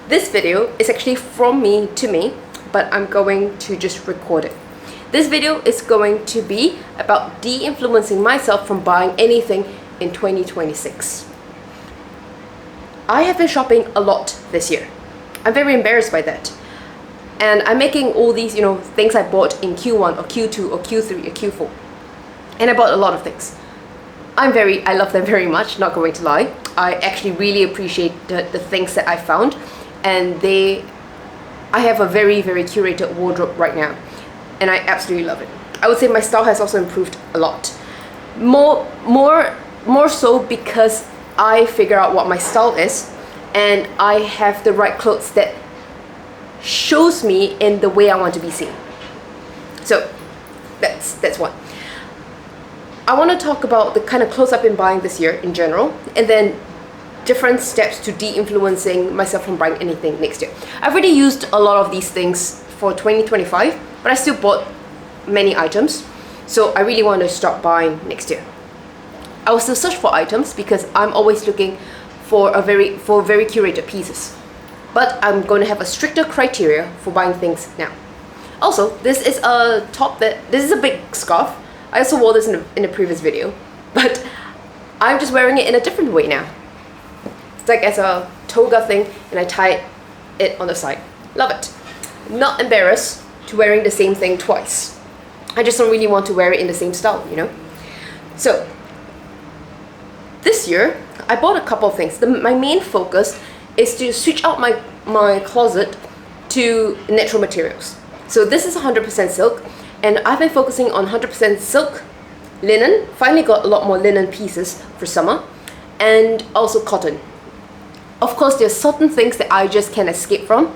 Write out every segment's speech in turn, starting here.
This video is actually from me to me, but I'm going to just record it. This video is going to be about de-influencing myself from buying anything in 2026. I have been shopping a lot this year. I'm very embarrassed by that. And I'm making all these, things I bought in Q1 or Q2 or Q3 or Q4. And I bought a lot of things. I love them very much, not going to lie. I actually really appreciate the things that I found. And I have a very, very curated wardrobe right now. And I absolutely love it. I would say my style has also improved a lot. More so because I figure out what my style is, and I have the right clothes that shows me in the way I want to be seen. So that's one. I want to talk about the kind of clothes I've been buying this year in general, and then different steps to de-influencing myself from buying anything next year. I've already used a lot of these things for 2025, but I still bought many items, so I really want to start buying next year. I will still search for items because I'm always looking for very curated pieces. But I'm going to have a stricter criteria for buying things now. Also, this is a big scarf. I also wore this in a previous video, but I'm just wearing it in a different way now. It's like as a toga thing, and I tie it on the side. Love it. Not embarrassed to wearing the same thing twice. I just don't really want to wear it in the same style, So, this year, I bought a couple of things. My main focus is to switch out my closet to natural materials. So this is 100% silk, and I've been focusing on 100% silk, linen, finally got a lot more linen pieces for summer, and also cotton. Of course, there's certain things that I just can't escape from.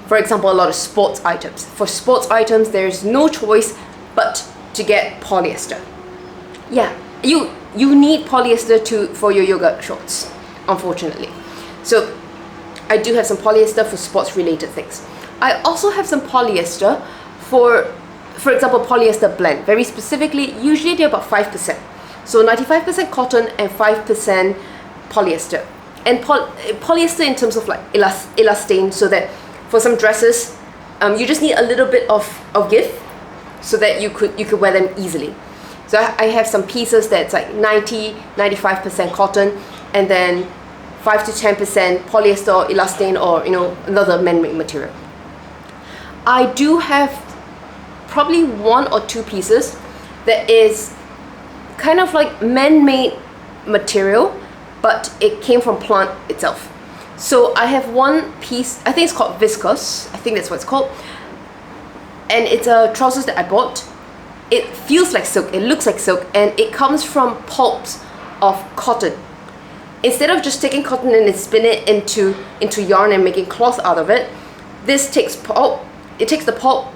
For example, a lot of sports items. For sports items, there's no choice but to get polyester. Yeah, you need polyester for your yoga shorts, unfortunately. So I do have some polyester for sports related things. I also have some polyester for example, polyester blend. Very specifically, usually they're about 5%. So 95% cotton and 5% polyester. And polyester in terms of like elastane, so that for some dresses, you just need a little bit of give so that you could wear them easily. So I have some pieces that's like 95% cotton, and then 5 to 10% polyester or elastane, or another man-made material. I do have probably 1 or 2 pieces that is kind of like man-made material, but it came from plant itself. So I have one piece, I think it's called viscose, I think that's what it's called, and it's a trousers that I bought. It feels like silk, it looks like silk, and it comes from pulps of cotton. Instead of just taking cotton and spin it into yarn and making cloth out of it, this takes pulp. It takes the pulp,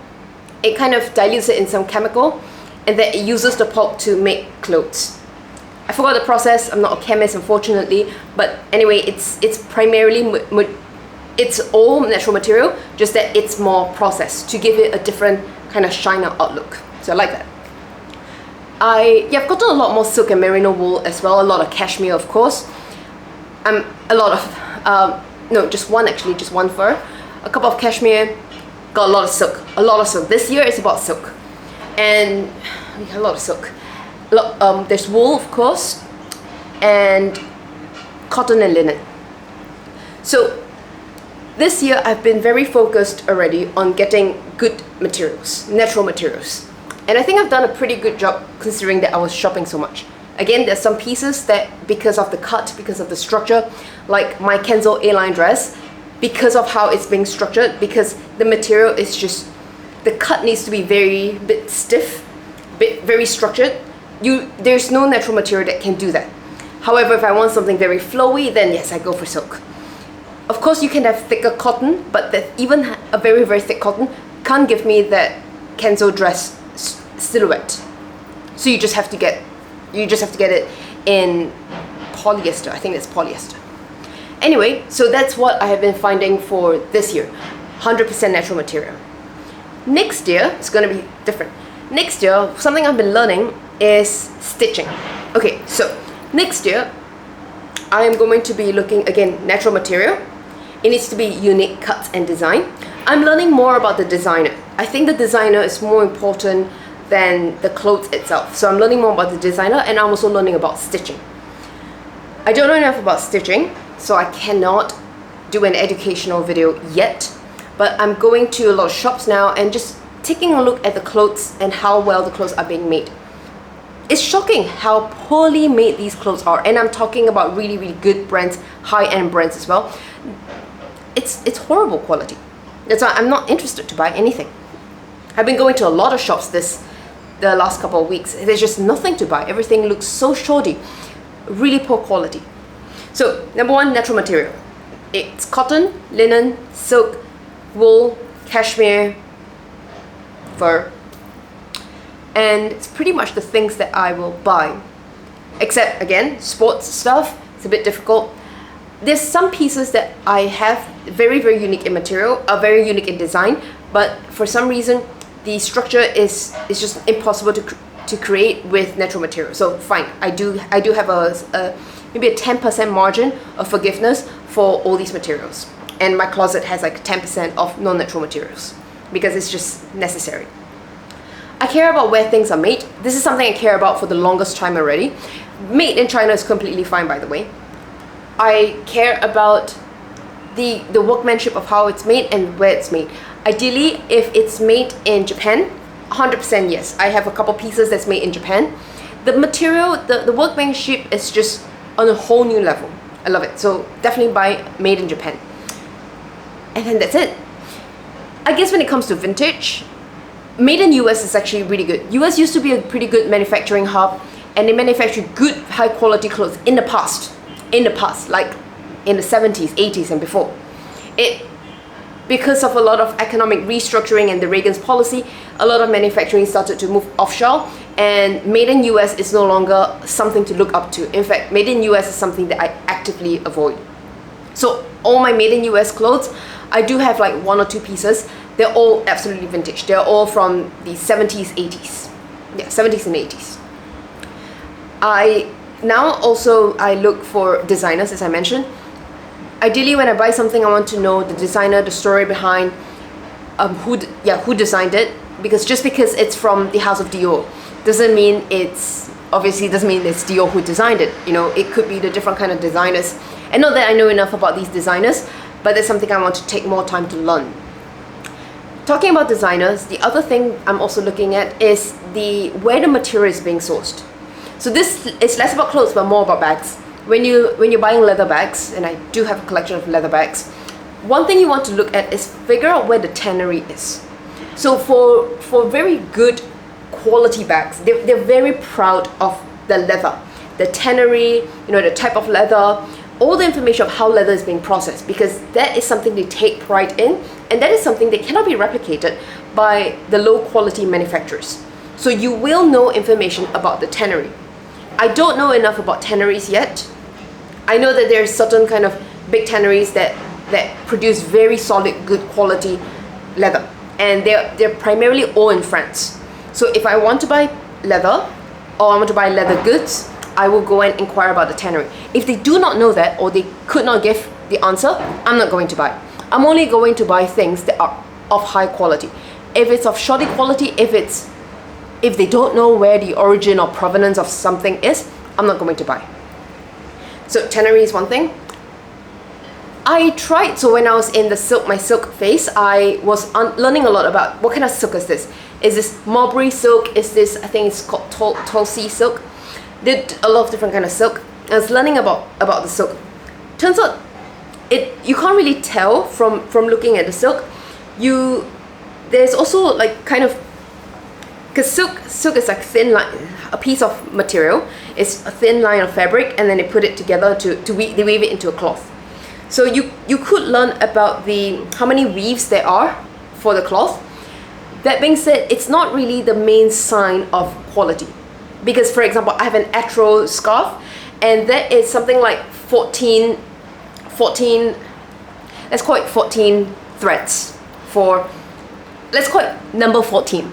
it kind of dilutes it in some chemical, and then it uses the pulp to make clothes. I forgot the process. I'm not a chemist, unfortunately, but anyway, it's primarily it's all natural material, just that it's more processed to give it a different kind of shiner outlook. So I like that. I've gotten a lot more silk and merino wool as well, a lot of cashmere, of course. Just one fur, a couple of cashmere, got a lot of silk. This year it's about silk, and a lot of silk. There's wool, of course, and cotton and linen. So this year I've been very focused already on getting good materials, natural materials. And I think I've done a pretty good job considering that I was shopping so much. Again, there's some pieces that, because of the cut, because of the structure, like my Kenzo A-line dress, because of how it's being structured, because the material is just, the cut needs to be bit stiff, very structured. There's no natural material that can do that. However, if I want something very flowy, then yes, I go for silk. Of course, you can have thicker cotton, but even a very, very thick cotton can't give me that Kenzo dress silhouette. So you just have to get it in polyester. I think it's polyester. Anyway, so that's what I have been finding for this year. 100% natural material. Next year, it's going to be different. Next year, something I've been learning is stitching. Okay, so next year, I am going to be looking, again, natural material, It needs to be unique cuts and design. I'm learning more about the designer. I think the designer is more important than the clothes itself. So I'm learning more about the designer, and I'm also learning about stitching. I don't know enough about stitching, so I cannot do an educational video yet, but I'm going to a lot of shops now and just taking a look at the clothes and how well the clothes are being made. It's shocking how poorly made these clothes are, and I'm talking about really, really good brands, high-end brands as well. It's horrible quality. That's why I'm not interested to buy anything. I've been going to a lot of shops the last couple of weeks. There's just nothing to buy. Everything looks so shoddy, really poor quality. So number one, natural material. It's cotton, linen, silk, wool, cashmere, fur, and it's pretty much the things that I will buy. Except again, sports stuff, it's a bit difficult. There's some pieces that I have very, very unique in material, are very unique in design, but for some reason the structure is just impossible to create with natural material. So fine, I do have a maybe a 10% margin of forgiveness for all these materials, and my closet has like 10% of non-natural materials because it's just necessary. I care about where things are made. This is something I care about for the longest time already. Made in China is completely fine, by the way. I care about the workmanship of how it's made and where it's made. Ideally, if it's made in Japan, 100% yes. I have a couple pieces that's made in Japan. The material, the workmanship is just on a whole new level. I love it. So definitely buy made in Japan. And then that's it. I guess when it comes to vintage, made in US is actually really good. US used to be a pretty good manufacturing hub, and they manufactured good high quality clothes in the past, like in the 70s, 80s and before. Because of a lot of economic restructuring and the Reagan's policy, a lot of manufacturing started to move offshore, and made in US is no longer something to look up to. In fact, made in US is something that I actively avoid. So all my made in US clothes, I do have like one or two pieces. They're all absolutely vintage. They're all from the 70s, 80s. Yeah, 70s and 80s. I look for designers, as I mentioned. Ideally, when I buy something, I want to know the designer, the story behind who designed it. Because just because it's from the house of Dior doesn't mean it's Dior who designed it. You know, it could be the different kind of designers. And not that I know enough about these designers, but that's something I want to take more time to learn. Talking about designers, the other thing I'm also looking at is where the material is being sourced. So this is less about clothes but more about bags. When you're buying leather bags, and I do have a collection of leather bags, one thing you want to look at is figure out where the tannery is. So for very good quality bags, they're very proud of the leather, the tannery, the type of leather, all the information of how leather is being processed, because that is something they take pride in, and that is something that cannot be replicated by the low quality manufacturers. So you will know information about the tannery. I don't know enough about tanneries yet. I know that there's certain kind of big tanneries that produce very solid, good quality leather, and they're primarily all in France. So if I want to buy leather, or I want to buy leather goods, I will go and inquire about the tannery. If they do not know that, or they could not give the answer, I'm not going to buy. I'm only going to buy things that are of high quality. If it's of shoddy quality, if they don't know where the origin or provenance of something is, I'm not going to buy. So tannery is one thing. So when I was in my silk phase, I was learning a lot about what kind of silk is this. Is this mulberry silk? Is this, I think it's called Tulsi silk. Did a lot of different kind of silk. I was learning about the silk. Turns out you can't really tell from looking at the silk. There's also like kind of, because silk is like thin line, a piece of material. It's a thin line of fabric, and then they put it together they weave it into a cloth. So you could learn about how many weaves there are for the cloth. That being said, it's not really the main sign of quality. Because for example, I have an Atro scarf, and that is something like 14, let's call it 14 threads let's call it number 14.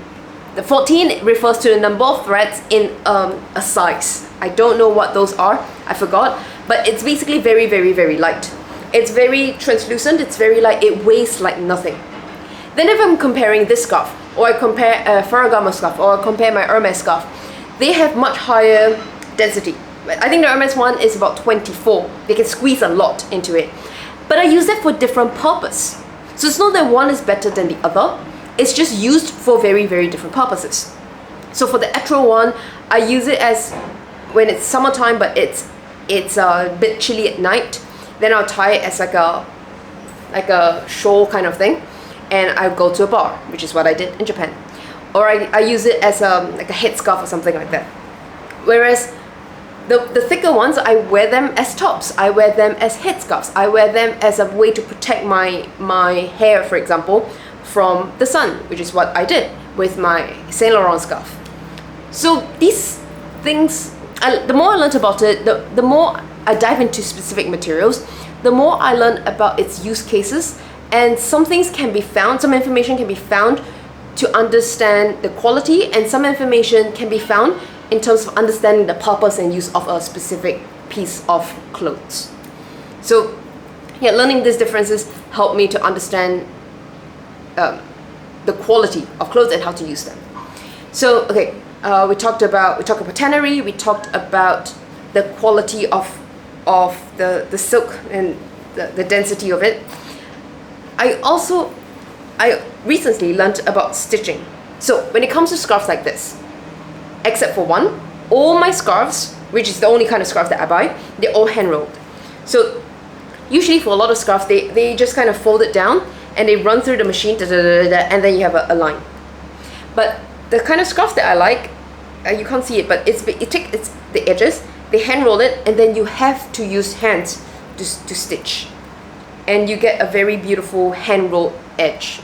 The 14 refers to the number of threads in a size. I don't know what those are, I forgot, but it's basically very, very, very light. It's very translucent, it's very light, it weighs like nothing. Then if I'm comparing this scarf, or I compare a Ferragamo scarf, or I compare my Hermes scarf, they have much higher density. I think the Hermes one is about 24. They can squeeze a lot into it. But I use that for different purpose. So it's not that one is better than the other. It's just used for very, very different purposes. So for the Etro one, I use it as when it's summertime, but it's a bit chilly at night. Then I'll tie it as like a shawl kind of thing, and I'll go to a bar, which is what I did in Japan. Or I use it as like a headscarf or something like that. Whereas the thicker ones, I wear them as tops. I wear them as headscarves. I wear them as a way to protect my hair, for example, from the sun, which is what I did with my Saint Laurent scarf. So these things, the more I learned about it, the more I dive into specific materials, the more I learn about its use cases, and some things can be found, some information can be found to understand the quality, and some information can be found in terms of understanding the purpose and use of a specific piece of clothes. So yeah, learning these differences helped me to understand the quality of clothes and how to use them. So okay, we talked about tannery, we talked about the quality of the silk and the density of it. I recently learned about stitching. So when it comes to scarves like this, except for one, all my scarves, which is the only kind of scarf that I buy, they're all hand rolled. So usually for a lot of scarves, they just kind of fold it down and they run through the machine, and then you have a line. But the kind of scarves that I like, you can't see it, but it's the edges, they hand roll it, and then you have to use hands to stitch, and you get a very beautiful hand rolled edge.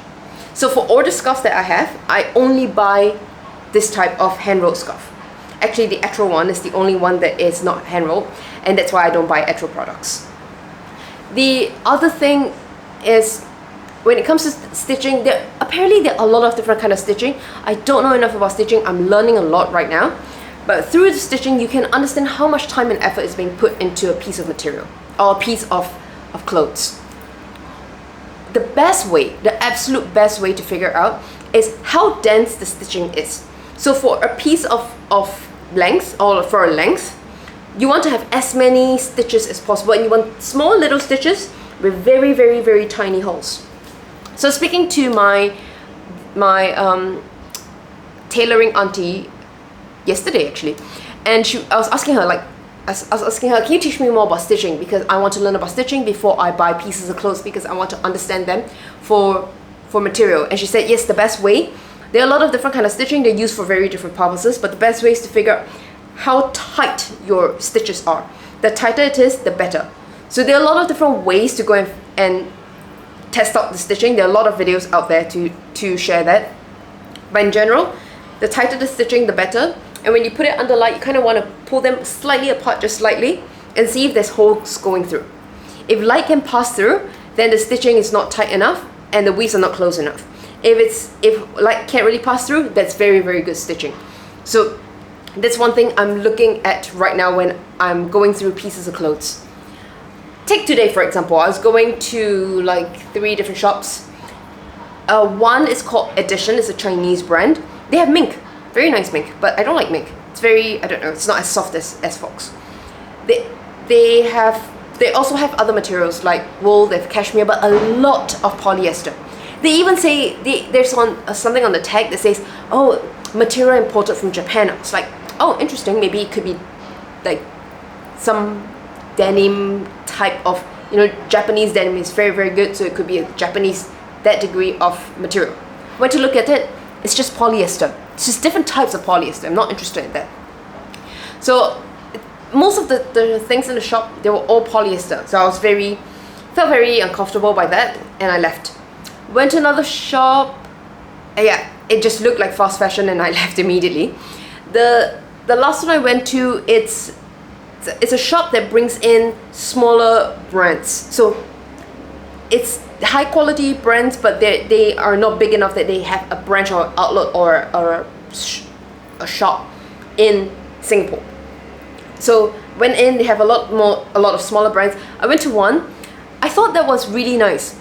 So for all the scarves that I have, I only buy this type of hand rolled scarf. Actually, the Etro one is the only one that is not hand rolled, and that's why I don't buy Etro products. The other thing is, when it comes to stitching, apparently there are a lot of different kind of stitching. I don't know enough about stitching. I'm learning a lot right now. But through the stitching, you can understand how much time and effort is being put into a piece of material or a piece of clothes. The best way, the absolute best way to figure out is how dense the stitching is. So for a piece of length, or for a length, you want to have as many stitches as possible, and you want small little stitches with very, very, very tiny holes. So speaking to my tailoring auntie yesterday actually, and I was asking her, can you teach me more about stitching, because I want to learn about stitching before I buy pieces of clothes, because I want to understand them for material. And she said yes, the best way, there are a lot of different kind of stitching, they're used for very different purposes, but the best way is to figure out how tight your stitches are. The tighter it is, the better. So there are a lot of different ways to go and test out the stitching. There are a lot of videos out there to share that. But in general, the tighter the stitching, the better. And when you put it under light, you kind of want to pull them slightly apart, just slightly, and see if there's holes going through. If light can pass through, then the stitching is not tight enough and the weaves are not close enough. If light can't really pass through, that's very, very good stitching. So that's one thing I'm looking at right now when I'm going through pieces of clothes. Take today, for example. I was going to like 3 different shops. One is called Edition. It's a Chinese brand. They have mink, very nice mink, but I don't like mink. It's very, I don't know, it's not as soft as Fox. They also have other materials like wool, they have cashmere, but a lot of polyester. They even say, there's something on the tag that says, oh, material imported from Japan. It's like, oh, interesting, maybe it could be like some denim type of, Japanese denim is very, very good, so it could be a Japanese, that degree of material. When to look at it, it's just polyester. It's just different types of polyester. I'm not interested in that. So most of the things in the shop, they were all polyester. So I felt very uncomfortable by that, and I left. Went to another shop. Yeah, it just looked like fast fashion, and I left immediately. The last one I went to, it's a shop that brings in smaller brands. So it's high quality brands, but they are not big enough that they have a branch or outlet or a shop in Singapore. So went in, they have a lot of smaller brands. I went to one. I thought that was really nice.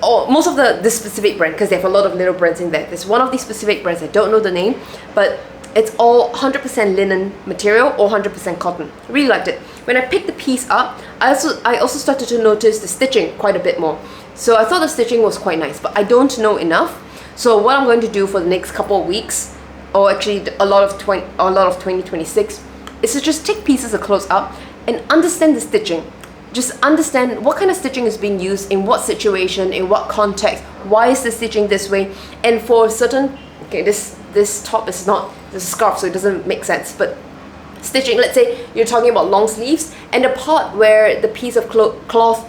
Most of this specific brand, because they have a lot of little brands in there. There's one of these specific brands, I don't know the name, but it's all 100% linen material or 100% cotton. Really liked it. When I picked the piece up, I also started to notice the stitching quite a bit more. So I thought the stitching was quite nice, but I don't know enough. So what I'm going to do for the next couple of weeks, or actually a lot of 2026, is to just take pieces of clothes up and understand the stitching. Just understand what kind of stitching is being used, in what situation, in what context, why is the stitching this way, and for certain, okay, this top is not, this is a scarf, so it doesn't make sense, but stitching, let's say you're talking about long sleeves, and the part where the piece of cloth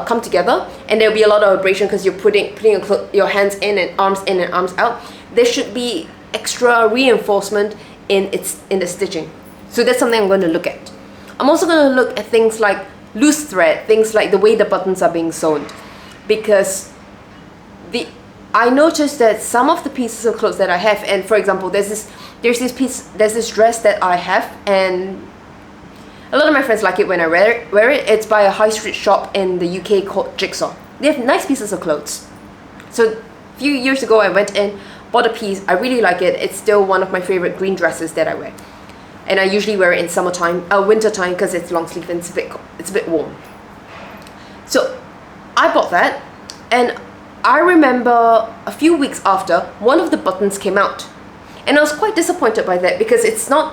come together, and there'll be a lot of abrasion because you're putting your hands in and arms out, there should be extra reinforcement in the stitching. So that's something I'm going to look at. I'm also going to look at things like loose thread, things like the way the buttons are being sewn, because I noticed that some of the pieces of clothes that I have, and for example, there's this dress that I have, and a lot of my friends like it when I wear it. It's by a high street shop in the UK called Jigsaw. They have nice pieces of clothes. So a few years ago I went in, bought a piece. I really like it. It's still one of my favorite green dresses that I wear. And I usually wear it in winter time, because it's long sleeve and it's a bit warm. So I bought that, and I remember a few weeks after, one of the buttons came out, and I was quite disappointed by that, because it's a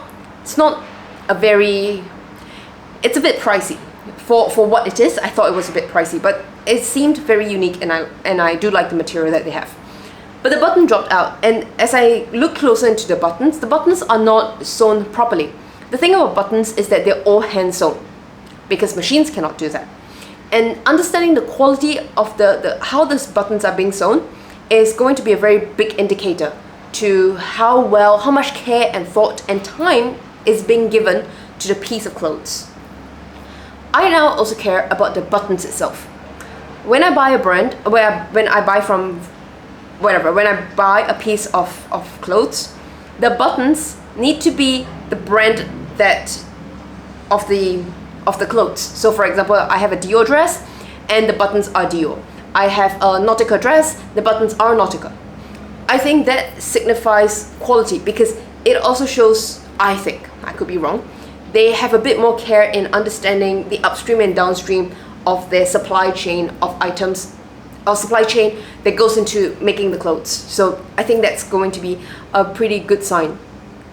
bit pricey for what it is. I thought it was a bit pricey, but it seemed very unique, and I do like the material that they have. But the button dropped out, and as I look closer into the buttons are not sewn properly. The thing about buttons is that they're all hand sewn, because machines cannot do that. And understanding the quality of how these buttons are being sewn is going to be a very big indicator to how much care and thought and time is being given to the piece of clothes. I now also care about the buttons itself. When I buy a brand, when I buy a piece of clothes, the buttons need to be the brand of the clothes. So for example, I have a Dior dress and the buttons are Dior. I have a Nautica dress, the buttons are Nautica. I think that signifies quality, because it also shows, I think, I could be wrong, they have a bit more care in understanding the upstream and downstream of their supply chain of items, or supply chain that goes into making the clothes. So I think that's going to be a pretty good sign.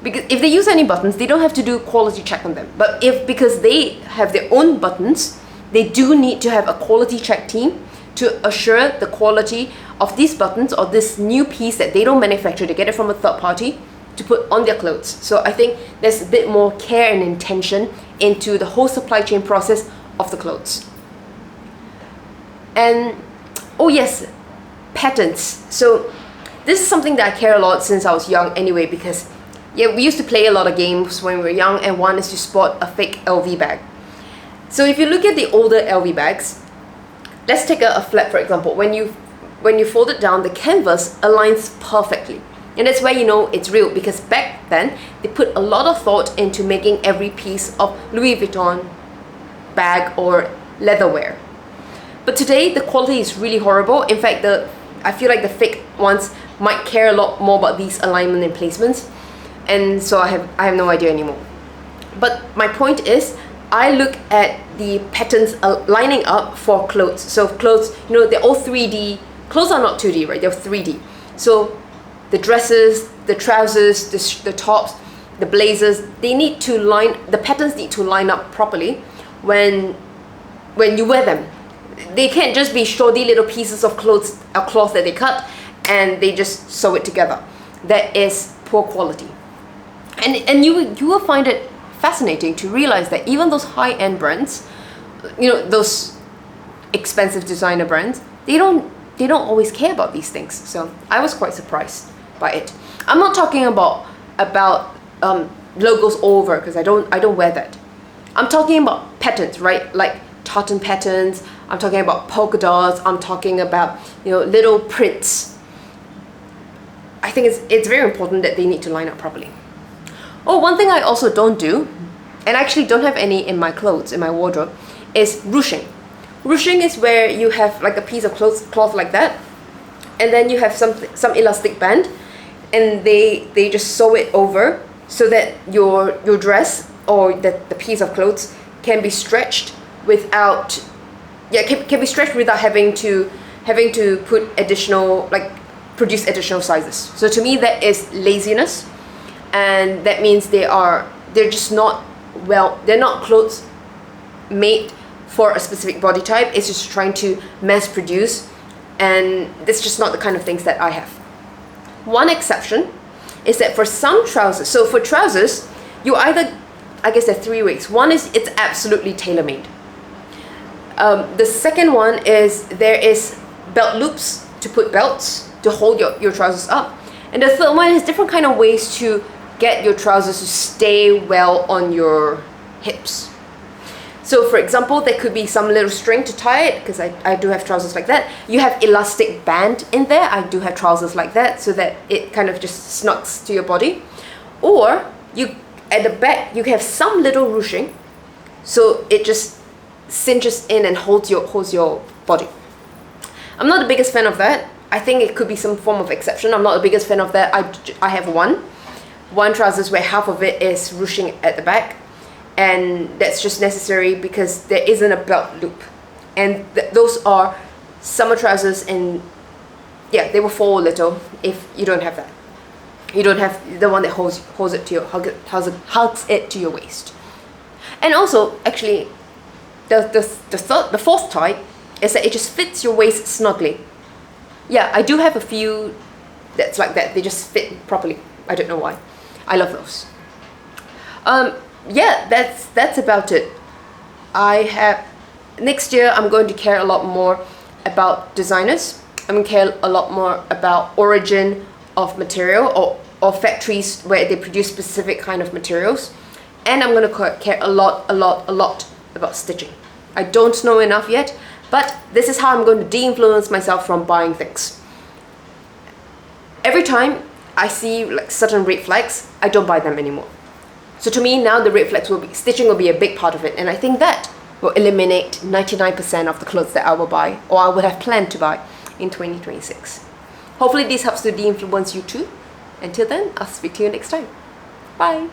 Because if they use any buttons, they don't have to do quality check on them. But because they have their own buttons, they do need to have a quality check team to assure the quality of these buttons, or this new piece that they don't manufacture, they get it from a third party to put on their clothes. So I think there's a bit more care and intention into the whole supply chain process of the clothes. And oh yes, patterns. So this is something that I care a lot since I was young anyway, because yeah, we used to play a lot of games when we were young, and one is to spot a fake LV bag. So if you look at the older LV bags, let's take a flap for example. When you fold it down, the canvas aligns perfectly. And that's where you know it's real, because back then they put a lot of thought into making every piece of Louis Vuitton bag or leatherware. But today the quality is really horrible. In fact, I feel like the fake ones might care a lot more about these alignment and placements, and so I have no idea anymore. But my point is, I look at the patterns lining up for clothes. So clothes, they're all 3D. Clothes are not 2D, right? They're 3D. So the dresses, the trousers, the tops, the blazers, the patterns need to line up properly when you wear them. They can't just be shoddy little pieces of cloth that they cut and they just sew it together. That is poor quality. And you will find it fascinating to realize that even those high-end brands, those expensive designer brands, they don't always care about these things. So I was quite surprised by it. I'm not talking about logos all over, because I don't wear that. I'm talking about patterns, right? Like tartan patterns. I'm talking about polka dots. I'm talking about little prints. I think it's very important that they need to line up properly. Oh, one thing I also don't do, and I actually don't have any in my clothes, in my wardrobe, is ruching. Ruching is where you have like a piece of cloth like that, and then you have some elastic band, and they just sew it over so that your dress or the piece of clothes can be stretched without can be stretched without having to put additional, like, produce additional sizes. So to me, that is laziness, and that means they're just not, well, they're not clothes made for a specific body type. It's just trying to mass produce, and that's just not the kind of things that I have. One exception is that for some trousers, so for trousers, you either, I guess there are 3 ways. One is it's absolutely tailor-made. The second one is there is belt loops to put belts to hold your trousers up. And the third one is different kind of ways to get your trousers to stay well on your hips. So for example, there could be some little string to tie it, because I do have trousers like that. You have elastic band in there. I do have trousers like that, so that it kind of just snugs to your body. Or you, at the back, you have some little ruching, so it just cinches in and holds your body. I'm not the biggest fan of that. I think it could be some form of exception. I'm not the biggest fan of that. I have one trousers where half of it is ruching at the back, and that's just necessary because there isn't a belt loop, and those are summer trousers, and yeah, they will fall a little if you don't have that. You don't have the one that holds it to your hugs it to your waist. And also, actually, the fourth type is that it just fits your waist snugly. Yeah, I do have a few that's like that. They just fit properly. I don't know why. I love those. Yeah, that's about it. Next year I'm going to care a lot more about designers. I'm going to care a lot more about origin of material, or factories where they produce specific kind of materials. And I'm going to care a lot about stitching. I don't know enough yet, but this is how I'm going to de-influence myself from buying things. Every time I see like certain red flags, I don't buy them anymore. So to me now, the red flags stitching will be a big part of it, and I think that will eliminate 99% of the clothes that I will buy, or I would have planned to buy in 2026. Hopefully this helps to de-influence you too. Until then, I'll speak to you next time. Bye!